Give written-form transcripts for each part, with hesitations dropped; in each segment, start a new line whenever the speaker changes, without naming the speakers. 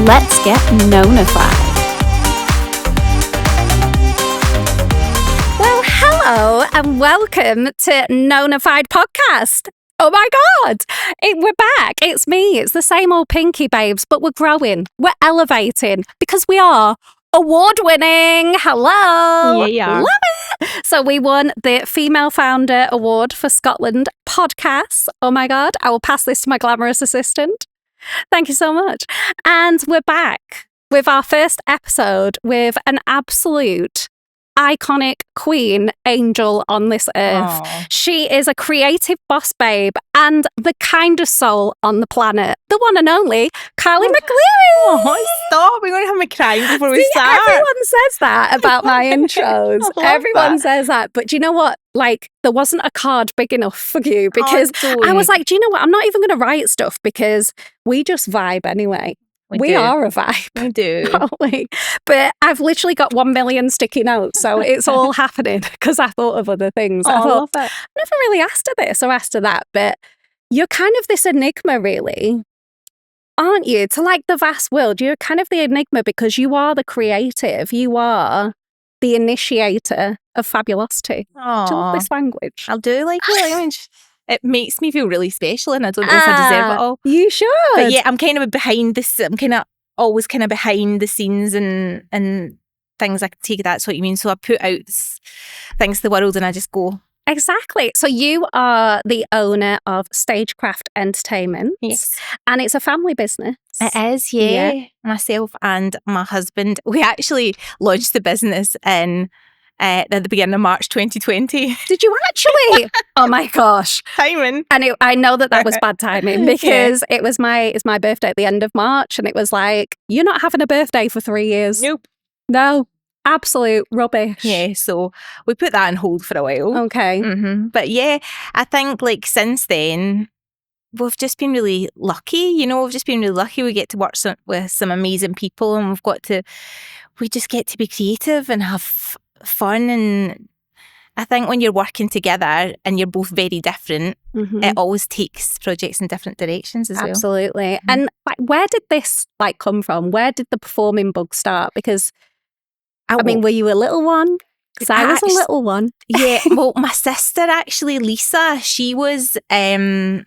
let's get Nonafied. Well, hello and welcome to Nonafied podcast. Oh my God, we're back. It's me. It's the same old Pinky babes, but we're growing. We're elevating because we are award-winning. Hello.
Yeah.
Love it. So we won the Female Founder Award for Scotland podcast. Oh my God. I will pass this to my glamorous assistant. Thank you so much. And we're back with our first episode with an absolute iconic queen angel on this earth.
Aww.
She is a creative boss babe and the kindest soul on the planet. The one and only Carly McCleary.
Oh, stop. We're going to have me crying before we start.
Everyone says that about my intros. Everyone says that. But do you know what? Like, there wasn't a card big enough for you because I was like, do you know what? I'm not even going to write stuff because we just vibe anyway. We are a vibe.
We do.
Probably. But I've literally got 1 million sticky notes, so it's all happening because I thought of other things. I thought, I never really asked her this or asked her that, but you're kind of this enigma, really, aren't you? To like the vast world, you're kind of the enigma because you are the creative. You are the initiator of fabulosity. Do you love this language?
I'll do like your language. It makes me feel really special and I don't know if I deserve it all.
You should.
But yeah, I'm kind of behind this. I'm kind of always kind of behind the scenes and things. I take that's what you mean. So I put out things to the world and I just go.
Exactly. So you are the owner of Stagecraft Entertainment.
Yes.
And it's a family business.
It is, yeah. Myself and my husband, we actually launched the business in at the beginning of March 2020.
Did you actually? Oh my gosh.
Timing.
And I know that was bad timing because it's my birthday at the end of March and it was like, you're not having a birthday for 3 years.
Nope.
No. Absolute rubbish.
Yeah, so we put that on hold for a while.
Okay.
Mm-hmm. But yeah, I think like since then, we've just been really lucky, we've just been really lucky. We get to work with some amazing people and we just get to be creative and have fun. And I think when you're working together and you're both very different, it always takes projects in different directions as well.
Absolutely. And like, where did this like come from? Where did the performing bug start? Because I mean, were you a little one? Because I was a little one.
Yeah. Well, my sister actually, Lisa, she was the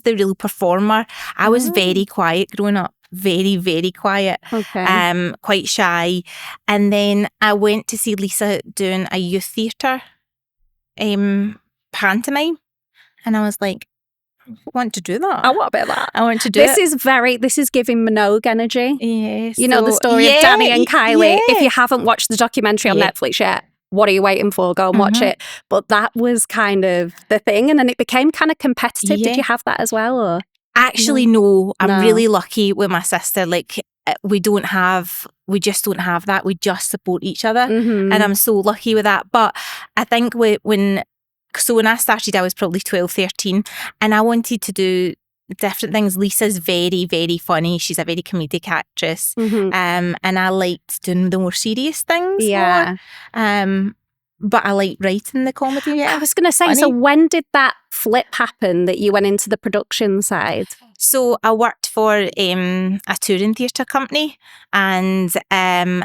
real performer. I was very quiet growing up. Very, very quiet.
Okay.
Quite shy. And then I went to see Lisa doing a youth theatre pantomime. And I was like, I want to do that.
I want a bit of that.
I want to do
this is giving Minogue energy.
Yes.
You know the story of Danny and Kylie. If you haven't watched the documentary on Netflix yet, what are you waiting for? Go and watch it. But that was kind of the thing. And then it became kind of competitive. Did you have that as well? Or?
Actually, no. I'm really lucky with my sister. Like, we just don't have that. We just support each other. And I'm so lucky with that. But I think when I started, I was probably 12, 13, and I wanted to do different things. Lisa's very, very funny. She's a very comedic actress. And I liked doing the more serious things.
Yeah.
But I like writing the comedy. Yeah.
I was going to say, so when did that flip happen that you went into the production side?
So I worked for a touring theatre company and then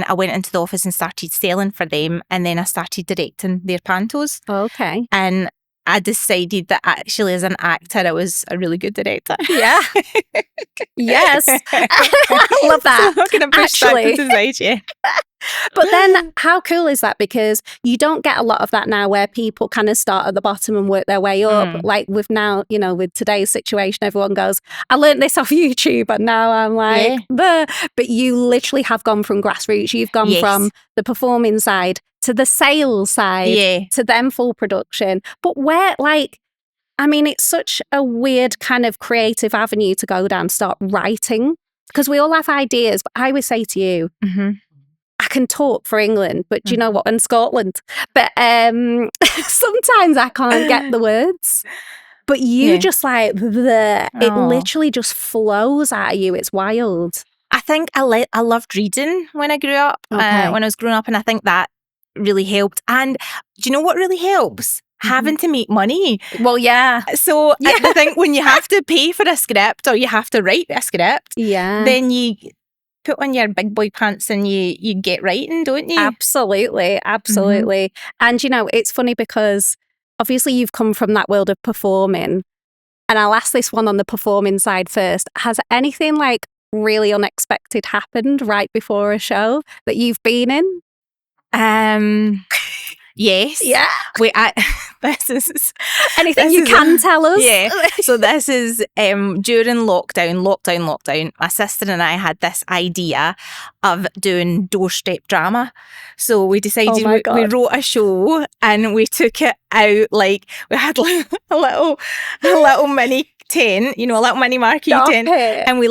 I went into the office and started selling for them and then I started directing their pantos.
Okay.
And I decided that actually as an actor, I was a really good director.
Yeah. Yes. I love that.
So I'm going to push that to the side, yeah.
But then how cool is that? Because you don't get a lot of that now where people kind of start at the bottom and work their way up. Like with now, with today's situation, everyone goes, I learned this off YouTube and now I'm like, but you literally have gone from grassroots. You've gone from the performing side to the sales side to then full production. But where it's such a weird kind of creative avenue to go down, start writing, because we all have ideas. But I would say to you, I can talk for England, but do you know what? In Scotland. But sometimes I can't get the words. But you just like, it literally just flows out of you. It's wild.
I think I loved reading when I grew up, when I was growing up. And I think that really helped. And do you know what really helps? having to make money.
Well, yeah.
So I think when you have to pay for a script or you have to write a script, then you put on your big boy pants and you get writing, don't you?
Absolutely. And, you know, it's funny because obviously you've come from that world of performing. And I'll ask this one on the performing side first. Has anything like really unexpected happened right before a show that you've been in?
Yes.
Yeah.
This is
anything you can tell us.
Yeah. So this is during lockdown. My sister and I had this idea of doing doorstep drama. So we decided we wrote a show and we took it out, like we had like a little mini tent, you know, a little mini marquee tent, and we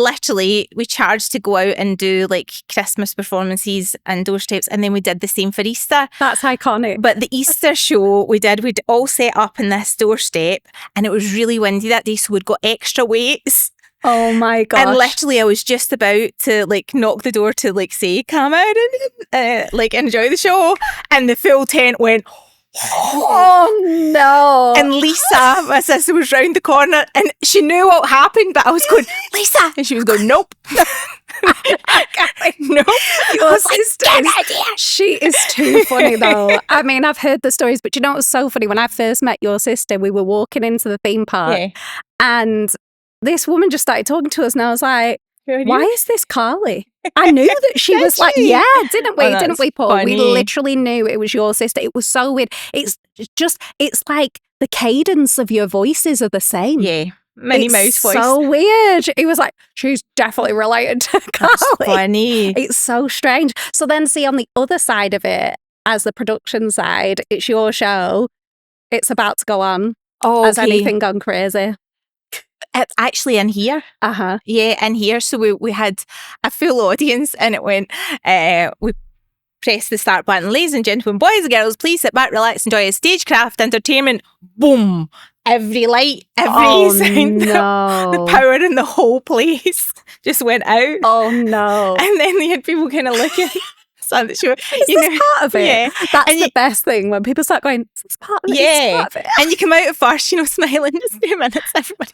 charged to go out and do like Christmas performances and doorsteps, and then we did the same for Easter.
That's iconic.
But the Easter show we'd all set up in this doorstep, and it was really windy that day, so we'd got extra weights.
Oh my gosh.
And literally I was just about to like knock the door to like say come out and like enjoy the show, and the full tent went
oh no.
And Lisa, my sister, was round the corner and she knew what happened, but I was going, Lisa, and she was going, nope.
No, your sister, she is too funny though. I mean, I've heard the stories, but you know, it was so funny. When I first met your sister, we were walking into the theme park and this woman just started talking to us, and I was like, why is this Carly? I knew that she was like, yeah, didn't we? Didn't we, Paul? Funny. We literally knew it was your sister. It was so weird. It's like the cadence of your voices are the same.
Yeah. Minnie Mouse voice.
So weird. It was like, she's definitely related to Carly.
That's funny.
It's so strange. So then see on the other side of it, as the production side, it's your show. It's about to go on.
Oh,
Has anything gone crazy?
It's actually in here. Yeah, in here. So we had a full audience and it went, we pressed the start button. Ladies and gentlemen, boys and girls, please sit back, relax, enjoy a Stagecraft Entertainment. Boom. Every light, every sound, the power in the whole place just went out.
Oh no.
And then they had people kind of looking. So that she,
is this part of it? Yeah. That's the best thing, when people start going, is this part of it?
Yeah.
Part of it?
And you come out at first, smiling, just 2 minutes, everybody.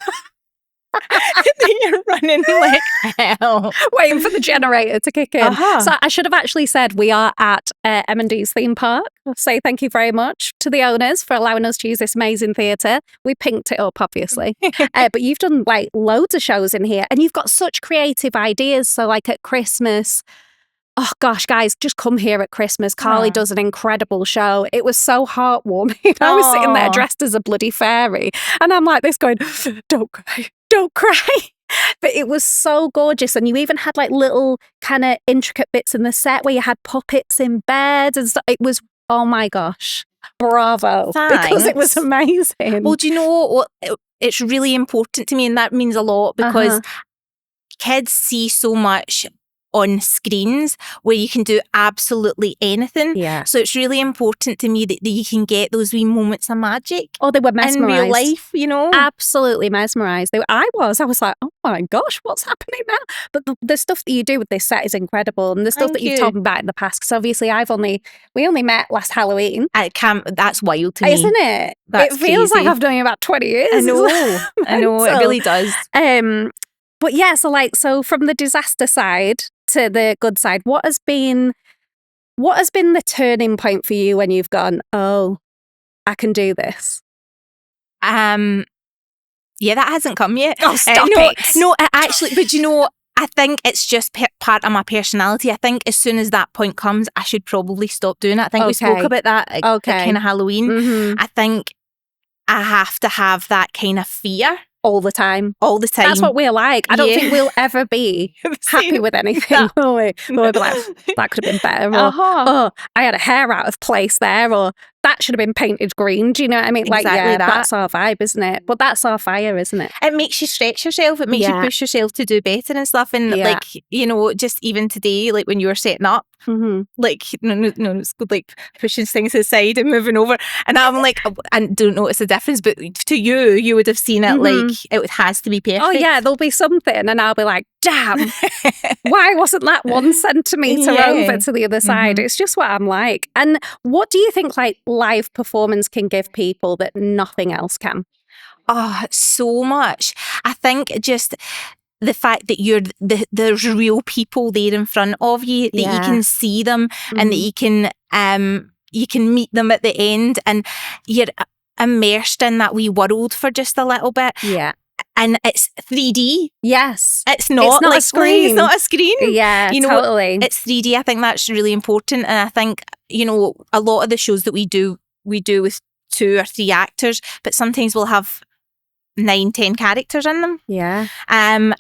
And then you're running like hell,
waiting for the generator to kick in. So I should have actually said we are at M&D's theme park. I'll say thank you very much to the owners for allowing us to use this amazing theatre. We pinked it up, obviously. But you've done like loads of shows in here and you've got such creative ideas. So like at Christmas, oh gosh, guys, just come here at Christmas. Carly does an incredible show. It was so heartwarming. I was sitting there dressed as a bloody fairy. And I'm like this going, don't cry. Don't cry. But it was so gorgeous. And you even had like little kind of intricate bits in the set where you had puppets in bed and stuff. It was, oh my gosh, bravo.
Thanks.
Because it was amazing.
Well, do you know what? It's really important to me, and that means a lot because kids see so much on screens where you can do absolutely anything.
Yeah.
So it's really important to me that you can get those wee moments of magic.
Oh, they were mesmerised.
In real life,
Absolutely mesmerised. I was like, oh my gosh, what's happening now? But the stuff that you do with this set is incredible. And the stuff that you've told me about in the past, because obviously we only met last Halloween.
That's wild to me.
Isn't it?
That's
it feels
crazy.
like I've known you about 20 years.
I know, it really does.
But yeah, so from the disaster side to the good side, what has been the turning point for you when you've gone, oh, I can do this?
Yeah, that hasn't come yet.
Oh, stop it.
No, actually, but I think it's just part of my personality. I think as soon as that point comes, I should probably stop doing it. I think we spoke about that at kind of Halloween. Mm-hmm. I think I have to have that kind of fear.
All the time.
That's
what we're like. I don't think we'll ever be happy with anything, will we? We'll be like, that could have been better. Or, oh, I had a hair out of place there. Or that should have been painted green. Do you know what I mean?
Exactly
that's our vibe, isn't it? But that's our fire, isn't it?
It makes you stretch yourself. It makes you push yourself to do better and stuff. And just even today, like when you were setting up, it's good, like pushing things aside and moving over. And I'm like, I don't notice the difference, but to you would have seen it like it has to be perfect.
Oh yeah, there'll be something and I'll be like, damn, why wasn't that 1 centimetre over to the other side? It's just what I'm like. And what do you think like live performance can give people that nothing else can?
Oh, so much. I think just the fact that there's real people there in front of you, that you can see them and that you can meet them at the end, and you're immersed in that wee world for just a little bit.
Yeah.
And it's 3D.
Yes.
It's not like
a screen.
It's not a screen.
Yeah, totally.
It's 3D. I think that's really important. And I think, a lot of the shows that we do with 2 or 3 actors, but sometimes we'll have 9, 10 characters in them.
Yeah.
And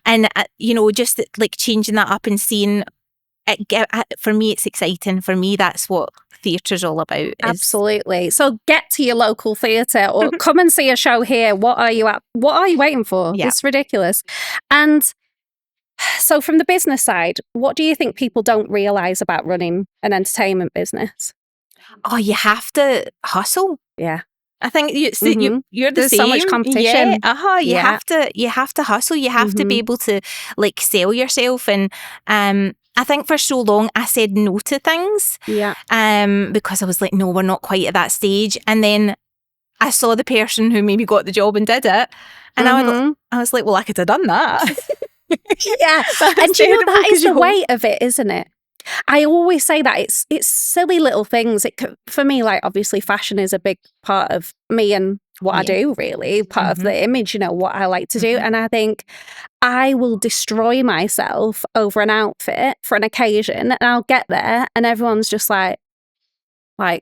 just like changing that up and seeing it, for me, it's exciting. For me, that's what theatre's all about.
Absolutely. So get to your local theatre or come and see a show here. What are you waiting for? Yeah. It's ridiculous. And so from the business side, what do you think people don't realise about running an entertainment business?
Oh, you have to hustle.
Yeah.
I think you're the
There's
same.
So much competition.
Yeah. You have to hustle. You have to be able to like sell yourself. And I think for so long I said no to things.
Yeah.
Because I was like, no, we're not quite at that stage. And then I saw the person who maybe got the job and did it, and I was like, well, I could have done that.
Yeah. And that is the weight of it, isn't it? I always say that it's silly little things. For me, like obviously fashion is a big part of me and what I do, really, part of the image, what I like to do. And I think I will destroy myself over an outfit for an occasion, and I'll get there and everyone's just like a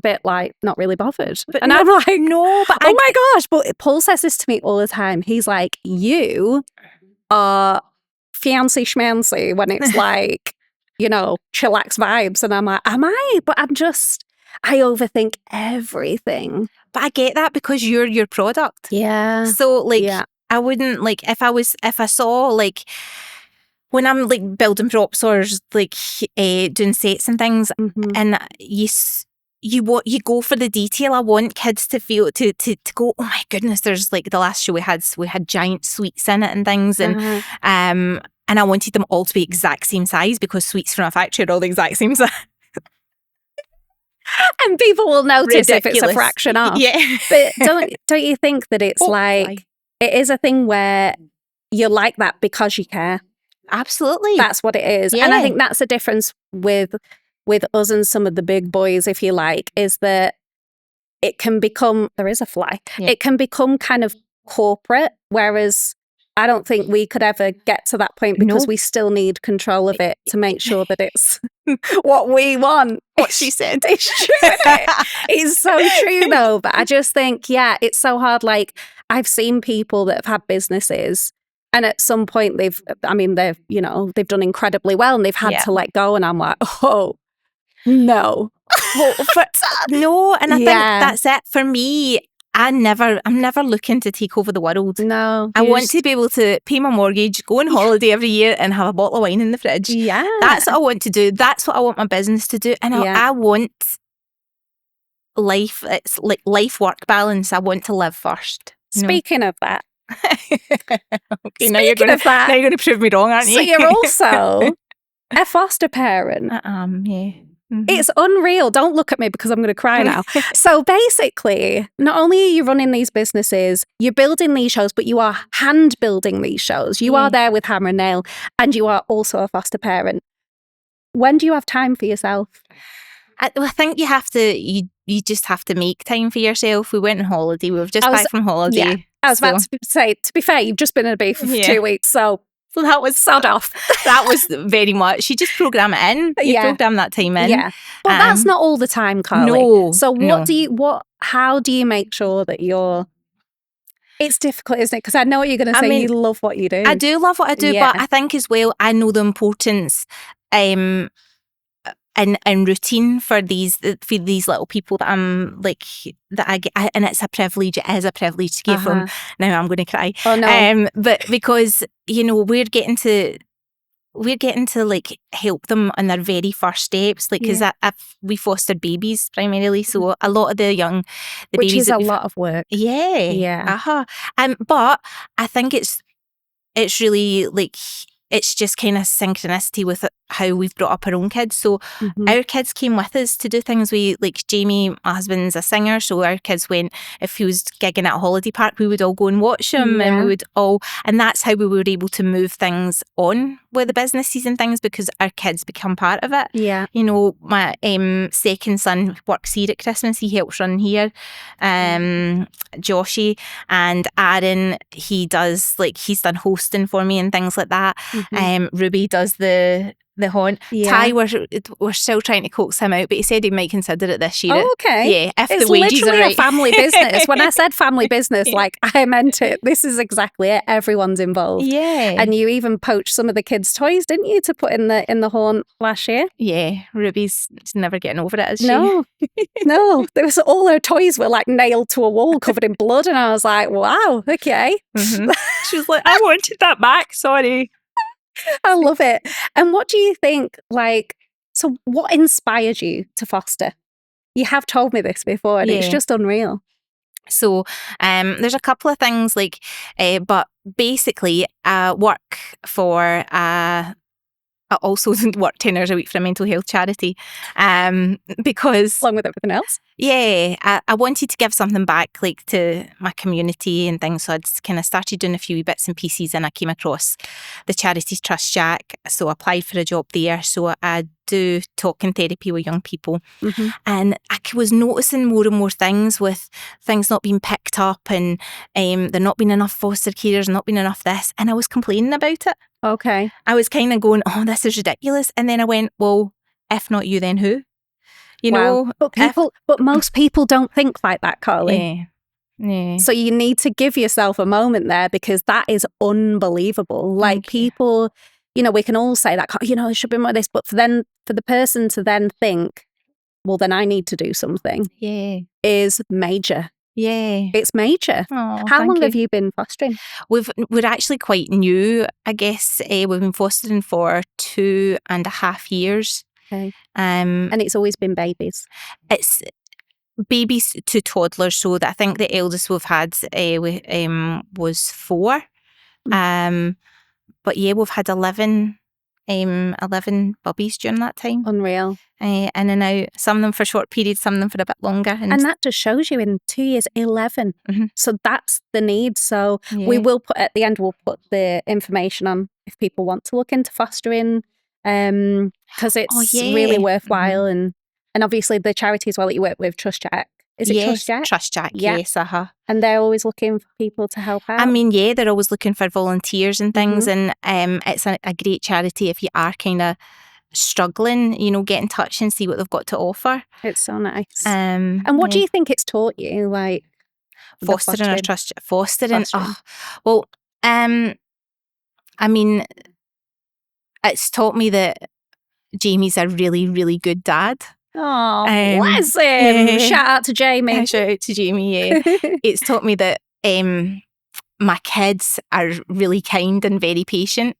bit like not really bothered. And I'm like, no, but oh my gosh. But Paul says this to me all the time. He's like, you are fancy schmancy when it's like, chillax vibes. And I'm like, am I? But I overthink everything.
But I get that because you're your product.
Yeah.
So I wouldn't if I saw like when I'm like building props or like doing sets and things, and you go for the detail. I want kids to feel to go, oh my goodness, there's like the last show we had giant sweets in it and things, and I wanted them all to be exact same size because sweets from a factory are all the exact same size.
And people will notice if it's a fraction off.
Yeah.
But don't you think that it's it is a thing where you're like that because you care?
Absolutely.
That's what it is. Yeah. And I think that's the difference with us and some of the big boys, if you like, is that it can become, there is a fly, it can become kind of corporate, whereas I don't think we could ever get to that point because we still need control of it to make sure that it's what we want.
What she said.
It's true. It's so true though. But I just think, it's so hard. Like I've seen people that have had businesses and at some point they've done incredibly well and they've had to let go. And I'm like, oh, no.
Well, and I think that's it. For me, I'm never looking to take over the world.
No.
I want to be able to pay my mortgage, go on holiday every year and have a bottle of wine in the fridge.
Yeah.
That's what I want to do. That's what I want my business to do. And I want life, it's like life-work balance. I want to live first.
Speaking of that.
Okay, now you're going to prove me wrong, aren't you?
So you're also a foster parent.
Yeah. Mm-hmm.
It's unreal. Don't look at me because I'm going to cry now. So basically, not only are you running these businesses, you're building these shows, but you are hand building these shows. You are there with hammer and nail, and you are also a foster parent. When do you have time for yourself?
I think you have to. You just have to make time for yourself. We went on holiday. We were just back from holiday.
Yeah. I was about to say, to be fair, you've just been in a bee for 2 weeks, so that was sod off.
That was very much. You just program it in. You program that time in.
Yeah, but that's not all the time, Carly.
No.
So how do you make sure that you're? It's difficult, isn't it? Because I know what you're going to say. You love what you do.
I do love what I do, but I think as well, I know the importance. And routine for these little people that I'm like that I get, and it's a privilege. It is a privilege to get from. Now I'm going to cry.
Oh no!
But because we're getting to like help them on their very first steps, like because we fostered babies primarily, so a lot of the
which
babies
is a lot of work.
Yeah. But I think it's really like it's just kind of synchronicity with how we've brought up our own kids. So our kids came with us to do things. Like Jamie, my husband's a singer, so our kids went, if he was gigging at a holiday park, we would all go and watch him, and we would all, and that's how we were able to move things on with the businesses and things, because our kids become part of it.
Yeah.
You know, my second son works here at Christmas. He helps run here. Joshy and Aaron, he's done hosting for me and things like that. Ruby does the haunt. Ty, we're still trying to coax him out, but he said he might consider it this year.
Oh, okay.
Yeah, if
it's
the wages
literally
are right.
a family business. When I said family business, like, I meant it. This is exactly it. Everyone's involved.
Yeah.
And you even poached some of the kids' toys, didn't you, to put in the haunt last year?
Yeah. Ruby's never getting over it, is she?
No. No. There was, all her toys were like nailed to a wall covered in blood, and I was like, wow, okay.
She was like, I wanted that back, sorry.
I love it. And what do you think, like, so what inspired you to foster? You have told me this before, and it's just unreal.
So there's a couple of things, like, but basically I work for I also work 10 hours a week for a mental health charity, because
along with everything else.
Yeah, I wanted to give something back, like, to my community and things. So I'd kind of started doing a few wee bits and pieces, and I came across the Charities Trust Jack. So I applied for a job there. So I do talking therapy with young people. And I was noticing more and more things, with things not being picked up, and there not being enough foster carers, not being enough this. And I was complaining about it.
Okay.
I was kind of going, oh, this is ridiculous. And then I went, well, if not you, then who? You know,
but most people don't think like that, Carly.
Yeah.
So you need to give yourself a moment there, because that is unbelievable. Like, people, you know, we can all say that, you know, it should be more this, but for the person to then think, well, then I need to do something.
Yeah.
Is major.
Yeah.
It's major.
Oh,
how long have you been fostering?
We're actually quite new, I guess. We've been fostering for 2.5 years.
Okay. And it's always been babies.
It's babies to toddlers. So that I think the eldest we've had was 4. But yeah, we've had 11 puppies during that time.
Unreal.
In and out, some of them for short periods, some of them for a bit longer.
And that just shows you, in 2 years, 11. So that's the need. So we will put, at the end, we'll put the information on if people want to look into fostering, because it's really worthwhile. And obviously the charity as well that you work with, Trust Jack. Is it Trust Jack?
Trust Jack, yes.
And they're always looking for people to help out?
I mean, yeah, they're always looking for volunteers and things. And it's a great charity if you are kind of struggling, you know, get in touch and see what they've got to offer.
It's so nice. And what do you think it's taught you, like,
fostering or trust? Fostering. Oh, well, I mean, it's taught me that Jamie's a really, really good dad.
Oh, bless him. Shout out to Jamie.
Shout out to Jamie, yeah. It's taught me that my kids are really kind and very patient.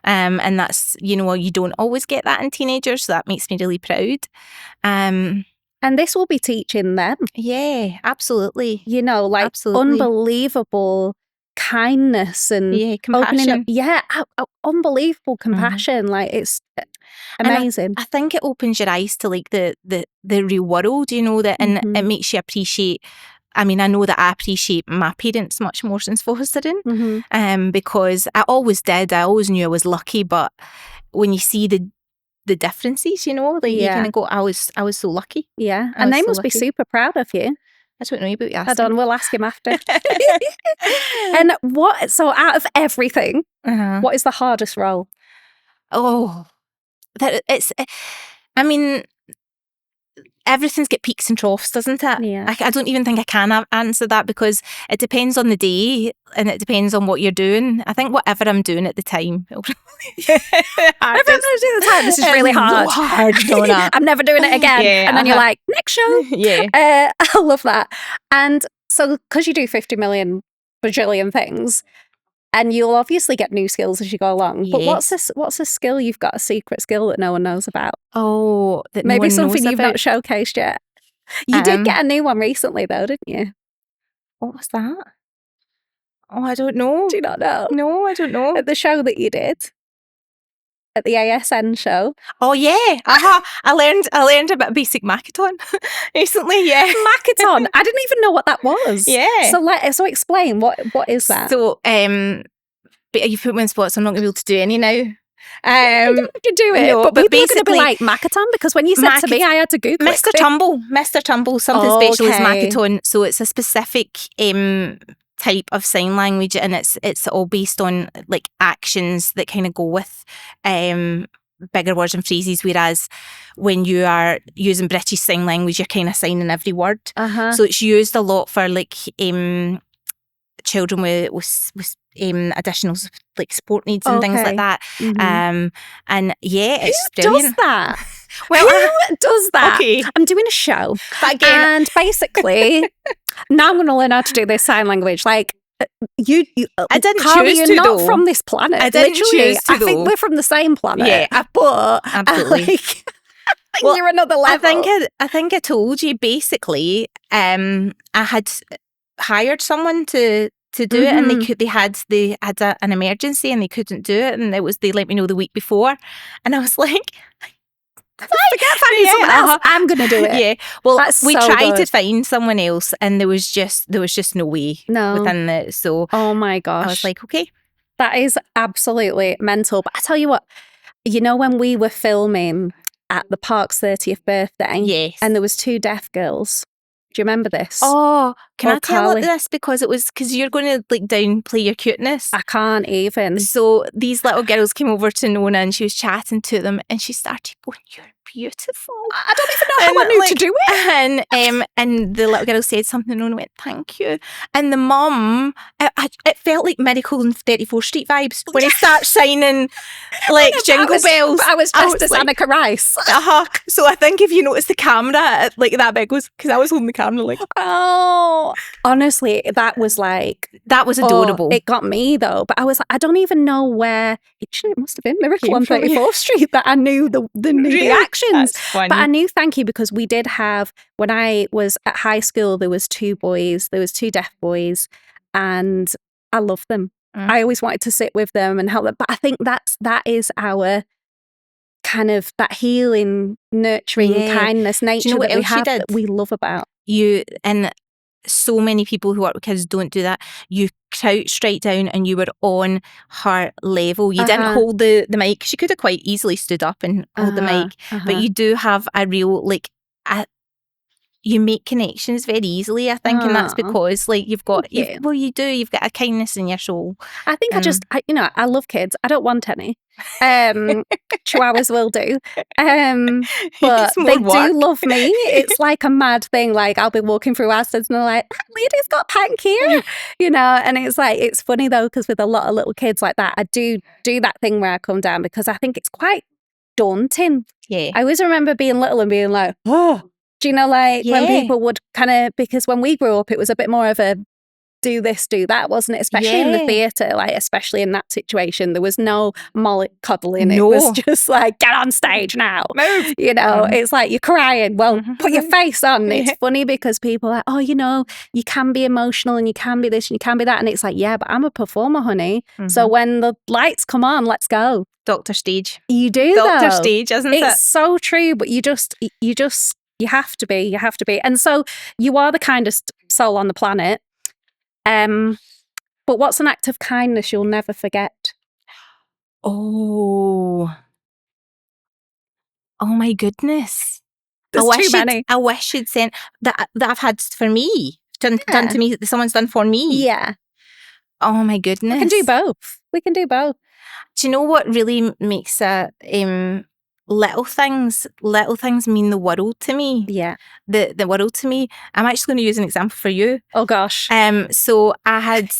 And that's, you know, you don't always get that in teenagers, so that makes me really proud. And
this will be teaching them.
Yeah, absolutely.
You know, like, unbelievable kindness and
compassion.
Unbelievable compassion. Like, it's amazing.
I think it opens your eyes to, like, the real world, you know, that, and it makes you appreciate. I mean, I know that I appreciate my parents much more since fostering, because I always did. I always knew I was lucky, but when you see the differences, you know, like, you kind of go, I was so lucky.
Yeah, and they must be super proud of you.
I don't know, but
Hold on, we'll ask him after. And so out of everything, what is the hardest role?
Oh, I mean, everything's got peaks and troughs, doesn't it?
Yeah.
I don't even think I can answer that, because it depends on the day and it depends on what you're doing. I think whatever I'm doing at the time.
Whatever I'm doing at the time, this is really hard.
So hard, Nona.
I'm never doing it again. And then you're like, next show. I love that. And so, because you do 50 million bajillion things, and you'll obviously get new skills as you go along. But what's a skill you've got, a secret skill that no one knows about?
Oh, that
maybe
no one
something
knows
you've
about?
not showcased yet. You did get a new one recently, though, didn't you?
What was that? Oh, I don't know.
Do you not know?
No, I don't know.
At the show that you did. at the ASN show.
Oh yeah, I learned a bit of basic Makaton recently. Yeah,
Makaton. I didn't even know what that was.
Yeah.
So explain what is that?
So but you put me in spots. I'm not gonna be able to do any now.
You don't have to do it,
no,
but people are going to be
basically,
like Makaton, because when you said to me, I had to Google
Mr. Tumble, something special is Makaton. So it's a specific type of sign language, and it's all based on like actions that kind of go with bigger words and phrases, whereas when you are using British Sign Language, you're kind of signing every word. So it's used a lot for like children with additional like sport needs and things like that. And yeah, it's brilliant.
Who does that? Who does that? Okay. I'm doing a show, and basically now I'm going to learn how to do this sign language. Like you
I didn't
Carly,
choose
you're
to
not
though.
From this planet.
I didn't choose to
I think we're from the same planet.
Yeah,
but
absolutely.
Like, well, you're another level.
I think I told you basically. I had hired someone to do it, and they had an emergency and they couldn't do it, and they let me know the week before, and I was like,
forget finding someone else. I'm gonna do it.
Yeah. Well, we tried to
good.
find someone else, and there was just no way within it. So
oh my gosh,
I was like, okay,
that is absolutely mental. But I tell you what, you know, when we were filming at the Park's 30th birthday,
yes,
and there was 2 deaf girls. Do you remember this?
Oh, can I tell
Carly?
this? Because you're going to like downplay your cuteness.
I can't even.
So these little girls came over to Nona, and she was chatting to them, and she started going, "You're beautiful."
I don't even know how I knew to do
it. And the little girl said something, and Nona went, "Thank you." And the mum, it felt like Miracle on 34th Street vibes when he starts signing like jingle bells.
I was dressed as Annika Rice.
So I think if you notice the camera, like that big was because I was holding the camera like.
Oh, honestly, that was adorable. It got me though, but I was like, I don't even know where. It must have been Miracle on 34th Street that I knew the actions. But I knew Thank You because we did have, when I was at high school, there was 2 deaf boys, and I loved them. I always wanted to sit with them and help them. But I think that is our kind of that healing, nurturing kindness nature that we have that we love about.
You and so many people who work with kids don't do that. You crouched right down and you were on her level. You didn't hold the mic. She could have quite easily stood up and hold the mic, but you do have a real you make connections very easily, I think, and that's because like you've got you've got a kindness in your soul.
I think I love kids. I don't want any. Chihuahuas will do. But they do love me. It's like a mad thing. Like I'll be walking through Aston's and they're like, "That lady's got pink here," you know. And it's like, it's funny though, because with a lot of little kids like that, I do that thing where I come down because I think it's quite daunting. Yeah. I always remember being little and being like, "Oh." Do you know, like when people would kind of, because when we grew up, it was a bit more of a do this, do that, wasn't it? Especially in the theatre, like especially in that situation, there was no mollycoddling. It was just like, get on stage now. Move. You know, it's like you're crying. Well, put your face on. It's funny because people are like, oh, you know, you can be emotional and you can be this and you can be that. And it's like, yeah, but I'm a performer, honey. So when the lights come on, let's go.
Dr. Stage.
You do
Dr. Stage, isn't it?
It's so true, but you have to be. And so you are the kindest soul on the planet. But what's an act of kindness you'll never forget?
Oh my goodness.
There's too many.
I wish you'd sent that I've had for me. Done to me, that someone's done for me.
Yeah.
Oh my goodness.
We can do both.
Do you know what really makes little things mean the world to me? Yeah. The world to me. I'm actually going to use an example for you.
Oh gosh.
So I had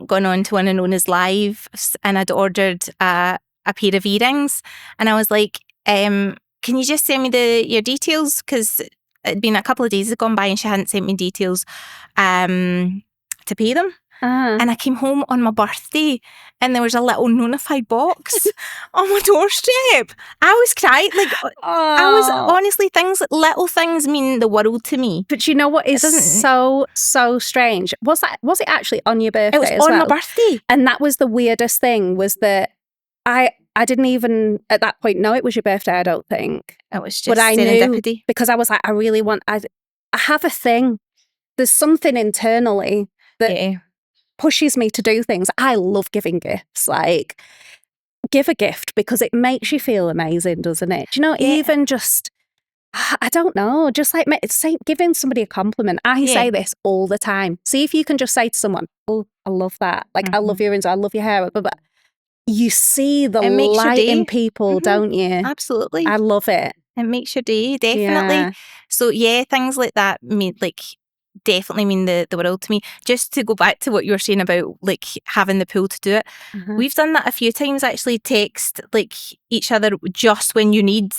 gone on to one of Nona's lives and I'd ordered a pair of earrings, and I was like, can you just send me your details? Because it'd been a couple of days had gone by and she hadn't sent me details to pay them. And I came home on my birthday and there was a little Nonafied box on my doorstep. I was crying. Like, I was honestly, little things mean the world to me.
But you know what is so strange? Was it actually on your birthday?
It was on my birthday.
And that was the weirdest thing, was that I I didn't even at that point know it was your birthday, I don't think.
It was just
but I
serendipity.
knew because I was like, I have a thing. There's something internally that pushes me to do things. I love giving gifts. Like, give a gift because it makes you feel amazing, doesn't it? Do you know, even just, I don't know, just like giving somebody a compliment. I say this all the time. See if you can just say to someone, oh, I love that. Like, I love your earrings, I love your hair. But you see the light in people, don't you?
Absolutely.
I love it.
It makes your day, definitely. Yeah. So things like that definitely mean the world to me. Just to go back to what you were saying about like having the pull to do it. We've done that a few times actually, text like each other just when you need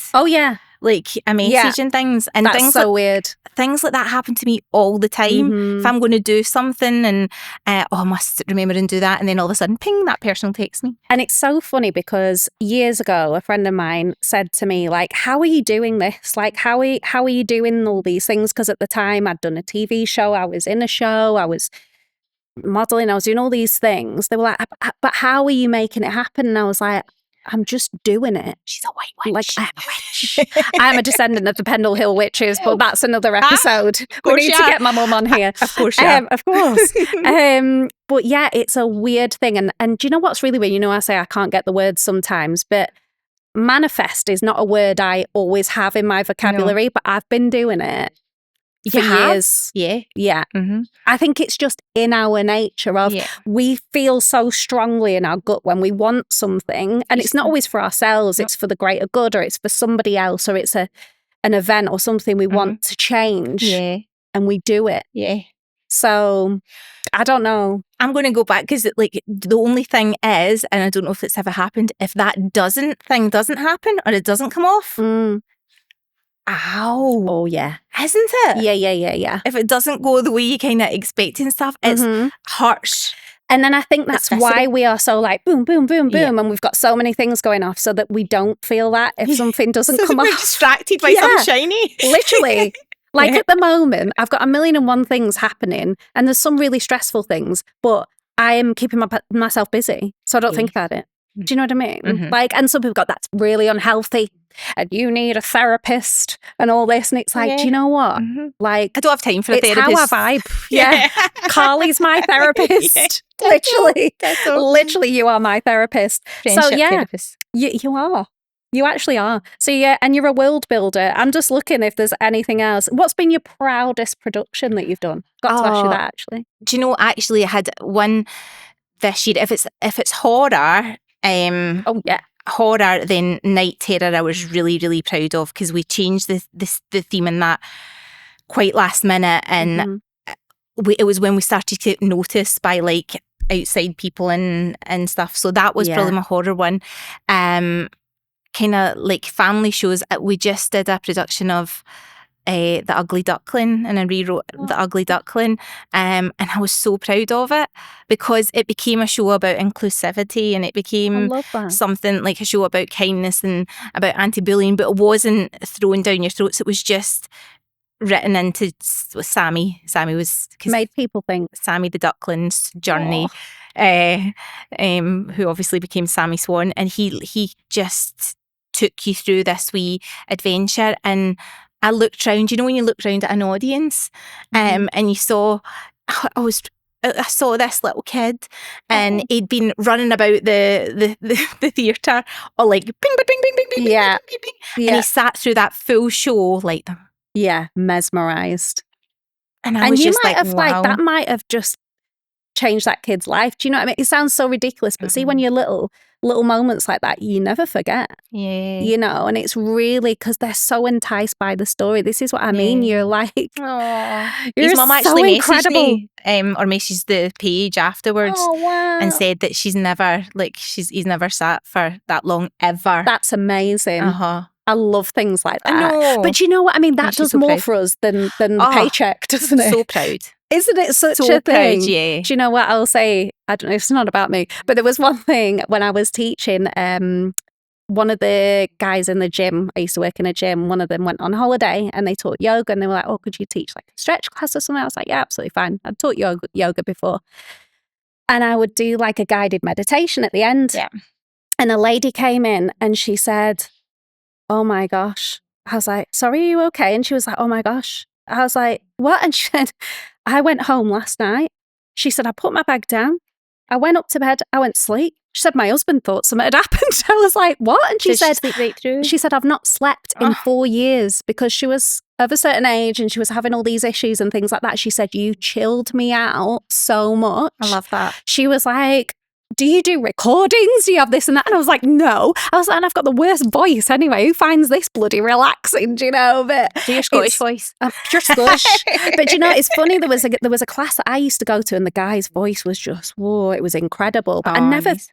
like a message and things. And
that's
things
so weird.
Things like that happen to me all the time. If I'm going to do something and I must remember and do that, and then all of a sudden, ping, that person will text me.
And it's so funny because years ago, a friend of mine said to me, like, how are you doing this? Like, how are you doing all these things? Because at the time I'd done a TV show, I was in a show, I was modeling, I was doing all these things. They were like, but how are you making it happen? And I was like, I'm just doing it.
She's a white witch.
Like, I'm a witch. I'm a descendant of the Pendle Hill witches, but that's another episode. We need to get my mum on here.
Of course, yeah.
Of course. But yeah, it's a weird thing. And do you know what's really weird? You know, I say I can't get the words sometimes, but manifest is not a word I always have in my vocabulary, but I've been doing it for years.
Yeah.
I think it's just in our nature of we feel so strongly in our gut when we want something, and it's not always for ourselves, it's for the greater good, or it's for somebody else, or it's an event or something we want to change, and we do it. So I don't know.
I'm going to go back because like the only thing is, and I don't know if it's ever happened, if that doesn't happen or it doesn't come off. Ow.
Oh, yeah.
Isn't it?
Yeah.
If it doesn't go the way you kind of expect and stuff, it's harsh.
And then I think that's why we are so like boom, boom, boom, boom. And we've got so many things going off so that we don't feel that if something doesn't come off.
We're distracted by something shiny.
Literally. Like at the moment, I've got 1,000,001 things happening and there's some really stressful things, but I am keeping myself busy. So I don't think about it. Do you know what I mean? Like, and some people go, that's really unhealthy and you need a therapist and all this. And it's like, do you know what? Like,
I don't have time for a therapist.
It's how I vibe. Carly's my therapist. Literally, you are my therapist.
Friendship therapist.
You are. You actually are. So and you're a world builder. I'm just looking if there's anything else. What's been your proudest production that you've done? Got to ask you that actually.
Do you know, actually I had one this year. If it's horror, horror, then Night Terror I was really, really proud of because we changed the theme in that quite last minute, and it was when we started to get noticed by like outside people and stuff. So that was probably my horror one. Kind of like family shows. We just did a production of The Ugly Duckling, and I rewrote The Ugly Duckling, and I was so proud of it because it became a show about inclusivity, and it became something like a show about kindness and about anti-bullying, but it wasn't thrown down your throats. It was just written into Sammy. Sammy was
made people think.
Sammy the Duckling's journey, who obviously became Sammy Swan, and he just took you through this wee adventure. And I looked round, you know when you look round at an audience and you saw, I saw this little kid and he'd been running about the theatre all like bing, bing, bing, bing, bing, bing, bing, bing, bing. And he sat through that full show like them.
Yeah, mesmerised.
And I was just like, wow.
That might have just changed that kid's life. Do you know what I mean? It sounds so ridiculous, but see, when you're little moments like that, you never forget.
Yeah.
You know, and it's really because they're so enticed by the story. This is what I mean. You're like,
his mum actually messaged me, or messaged the page afterwards and said that he's never sat for that long ever.
That's amazing. I love things like that. I know. But you know what I mean? That does more for us than the paycheck, doesn't it?
So proud.
Isn't it such a thing? Yeah. Do you know what I'll say? I don't know, it's not about me, but there was one thing when I was teaching, one of the guys in the gym, I used to work in a gym, one of them went on holiday and they taught yoga, and they were like, oh, could you teach like a stretch class or something? I was like, yeah, absolutely fine. I'd taught yoga before. And I would do like a guided meditation at the end.
Yeah.
And a lady came in and she said, "Oh my gosh." I was like, "Sorry, are you okay?" And she was like, "Oh my gosh." I was like, "What?" And she said, "I went home last night." She said, "I put my bag down. I went up to bed. I went to sleep." She said, "My husband thought something had happened." I was like, "What?" And she said,
sleep right through?
She said, "I've not slept in 4 years," because she was of a certain age and she was having all these issues and things like that. She said, "You chilled me out so much."
I love that.
She was like, "Do you do recordings? Do you have this and that?" And I was like, "No." I was like, "And I've got the worst voice anyway. Who finds this bloody relaxing?" Do you know? But
do your Scottish voice.
Just Scottish. But you know, it's funny. There was a class that I used to go to, and the guy's voice was just, whoa, it was incredible. But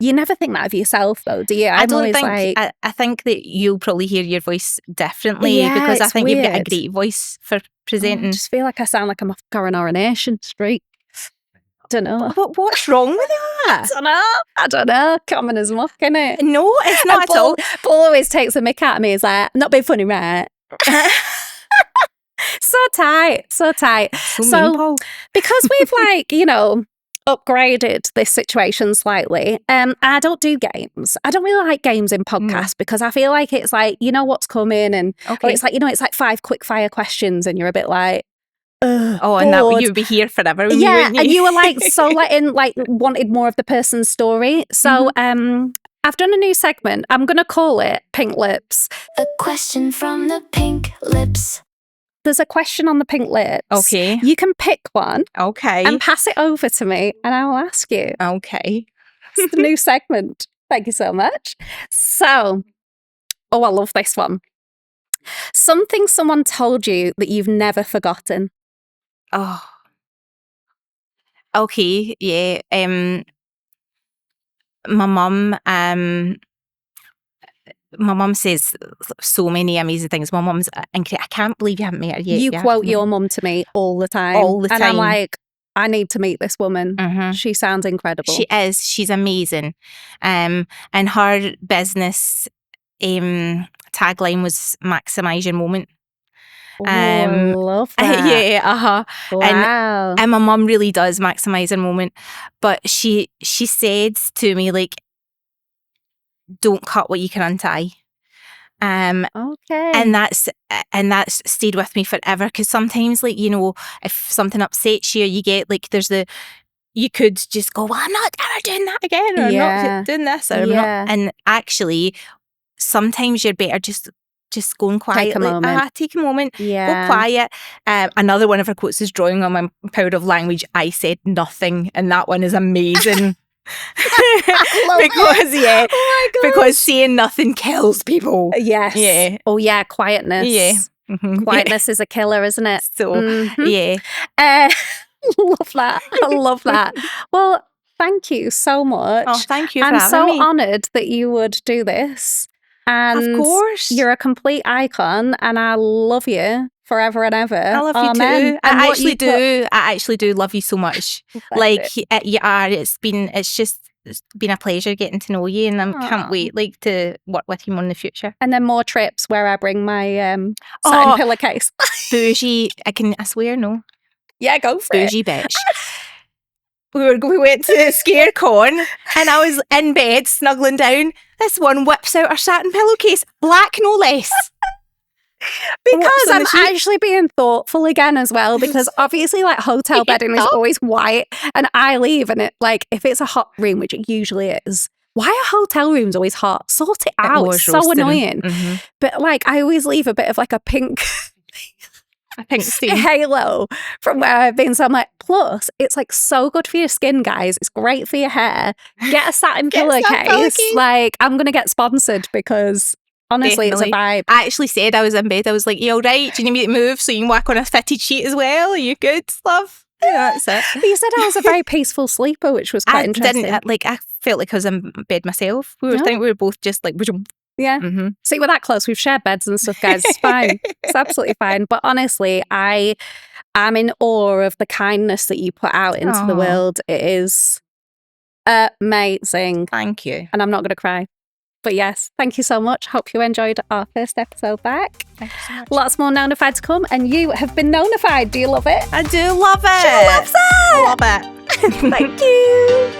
you never think that of yourself, though, do you?
I don't think. I think that you'll probably hear your voice differently because I think you've got a great voice for presenting.
I just feel like I sound like I'm off Coronation Street. Don't know.
What's wrong with that?
I don't know. Common as muck, innit?
No, it's not at all.
Paul always takes the mick out of me. He's like, "Not being funny, right?" So tight. So because we've upgraded this situation slightly, I don't do games. I don't really like games in podcasts because I feel like it's like, you know what's coming, and or it's like, it's like 5 quick fire questions and you're a bit like, and
that you'd be here forever with me, wouldn't you?
And you were like so wanted more of the person's story. So I've done a new segment. I'm gonna call it Pink Lips.
A question from the Pink Lips.
There's a question on the Pink Lips.
Okay.
You can pick one.
Okay.
And pass it over to me and I will ask you.
Okay.
It's the new segment. Thank you so much. So, I love this one. Something someone told you that you've never forgotten.
Oh. Okay, yeah. My mum says so many amazing things. My mum's incredible. I can't believe you haven't met her yet.
You quote your mum to me all the time. And I'm like, I need to meet this woman. Mm-hmm. She sounds incredible.
She is. She's amazing. And her business tagline was "Maximise your moment."
I love that.
Yeah,
Wow.
And my mum really does maximise her moment. But she said to me, like, don't cut what you can untie.
Okay.
And that's stayed with me forever, because sometimes, like, if something upsets you, you get like you could just go, "Well, I'm not ever doing that again," or "I'm not doing this," or "I'm not." And actually, sometimes you're better just going quietly. Take a moment.
Yeah.
Go quiet. Another one of her quotes is, "Drawing on my power of language, I said nothing," and that one is amazing. Because saying nothing kills people.
Yes.
Yeah.
Oh yeah, quietness.
Yeah. Mm-hmm.
Quietness is a killer, isn't it?
So yeah.
Love that. I love that. Well, thank you so much.
Oh, thank you for
I'm
having me.
so honoured that you would do this. And
of course.
You're a complete icon and I love you forever and ever.
I love you too. I actually do love you so much. You are. It's been a pleasure getting to know you, and I can't wait to work with you more in the future.
And then more trips where I bring my satin pillowcase.
Bougie. I swear, no.
Yeah, go for
Bougie bitch. We went to Scarecon and I was in bed snuggling down. This one whips out her satin pillowcase, black no less.
Because I'm actually being thoughtful again as well, because obviously hotel bedding is always white, and I leave and if it's a hot room, which it usually is, why are hotel rooms always hot? Sort it out. It's so annoying. Mm-hmm. But I always leave a bit of a pink halo from where I've been. So I'm like, plus it's so good for your skin, guys. It's great for your hair. Get a satin pillowcase. I'm gonna get sponsored because honestly, It's a vibe.
I actually said I was in bed. I was like, "You all right? Do you need me to move so you can whack on a fitted sheet as well? Are you good, love?" Yeah, that's it.
But you said I was a very peaceful sleeper, which was quite interesting.
I felt like I was in bed myself. We were both just
yeah. Mm-hmm. See, we're that close. We've shared beds and stuff, guys. It's fine. It's absolutely fine. But honestly, I'm in awe of the kindness that you put out into the world. It is amazing.
Thank you.
And I'm not going to cry. But yes, thank you so much. Hope you enjoyed our first episode back.
Thank you so much.
Lots more Nonafied to come. And you have been Nonafied. Do you love it?
I do love it.
She loves it.
I love it.
Thank you.